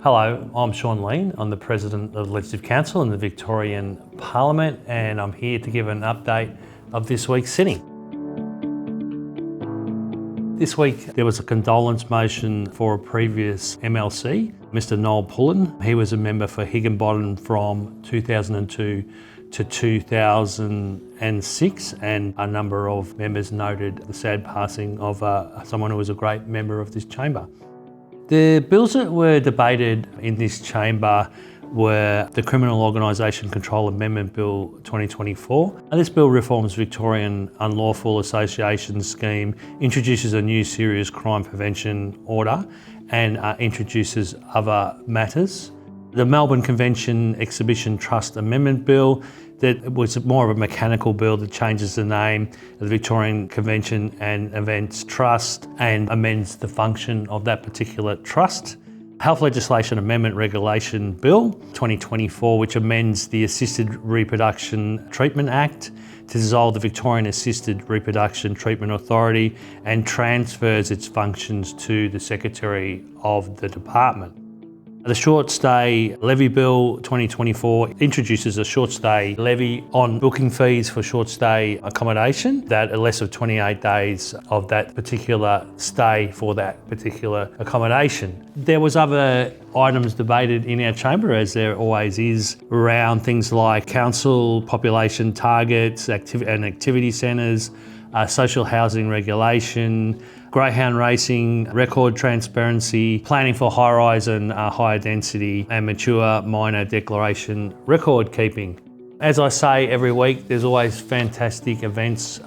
Hello, I'm Sean Lean. I'm the President of the Legislative Council in the Victorian Parliament, and I'm here to give an update of this week's sitting. This week there was a condolence motion for a previous MLC, Mr Noel Pullen. He was a member for Higginbottom from 2002 to 2006, and a number of members noted the sad passing of someone who was a great member of this chamber. The bills that were debated in this chamber were the Criminal Organisation Control Amendment Bill 2024. This bill reforms Victorian Unlawful Association Scheme, introduces a new serious crime prevention order, and introduces other matters. The Melbourne Convention Exhibition Trust Amendment Bill, that was more of a mechanical bill that changes the name of the Victorian Convention and Events Trust and amends the function of that particular trust. Health Legislation Amendment Regulation Bill 2024, which amends the Assisted Reproduction Treatment Act to dissolve the Victorian Assisted Reproduction Treatment Authority and transfers its functions to the Secretary of the Department. The Short Stay Levy Bill 2024 introduces a short stay levy on booking fees for short stay accommodation that are less of 28 days of that particular stay for that particular accommodation. There was other items debated in our chamber, as there always is, around things like council population targets and activity centres, social housing regulation, greyhound racing, record transparency, planning for high-rise and higher density, and mature minor declaration record keeping. As I say every week, there's always fantastic events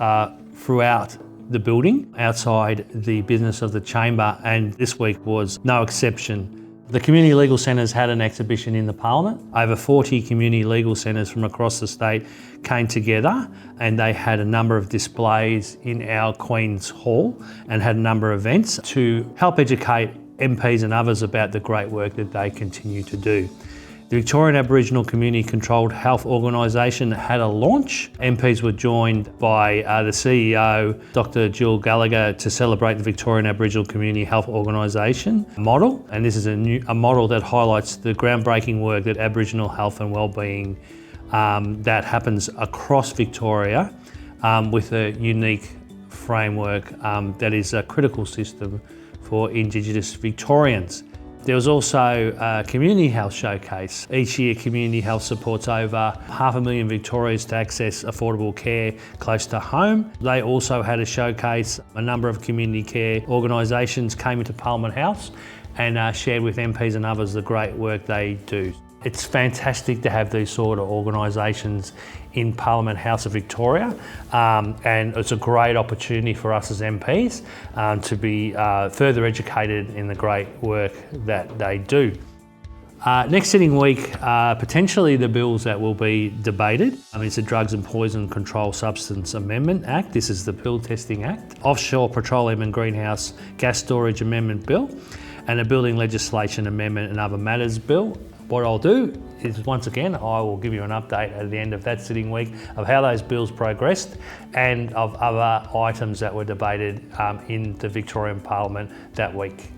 throughout the building outside the business of the chamber, and this week was no exception. The Community Legal Centres had an exhibition in the Parliament. Over 40 community legal centres from across the state came together, and they had a number of displays in our Queen's Hall and had a number of events to help educate MPs and others about the great work that they continue to do. The Victorian Aboriginal Community Controlled Health Organisation had a launch. MPs were joined by the CEO, Dr Jill Gallagher, to celebrate the Victorian Aboriginal Community Health Organisation model. And this is a model that highlights the groundbreaking work that Aboriginal health and wellbeing that happens across Victoria with a unique framework that is a critical system for Indigenous Victorians. There was also a community health showcase. Each year, community health supports over 500,000 Victorians to access affordable care close to home. They also had a showcase. A number of community care organisations came into Parliament House and shared with MPs and others the great work they do. It's fantastic to have these sort of organisations in Parliament House of Victoria, and it's a great opportunity for us as MPs to be further educated in the great work that they do. Next sitting week, potentially the bills that will be debated. It's the Drugs and Poison Control Substance Amendment Act. This is the Pill Testing Act. Offshore Petroleum and Greenhouse Gas Storage Amendment Bill, and a Building Legislation Amendment and Other Matters Bill. What I'll do is, once again, I will give you an update at the end of that sitting week of how those bills progressed and of other items that were debated in the Victorian Parliament that week.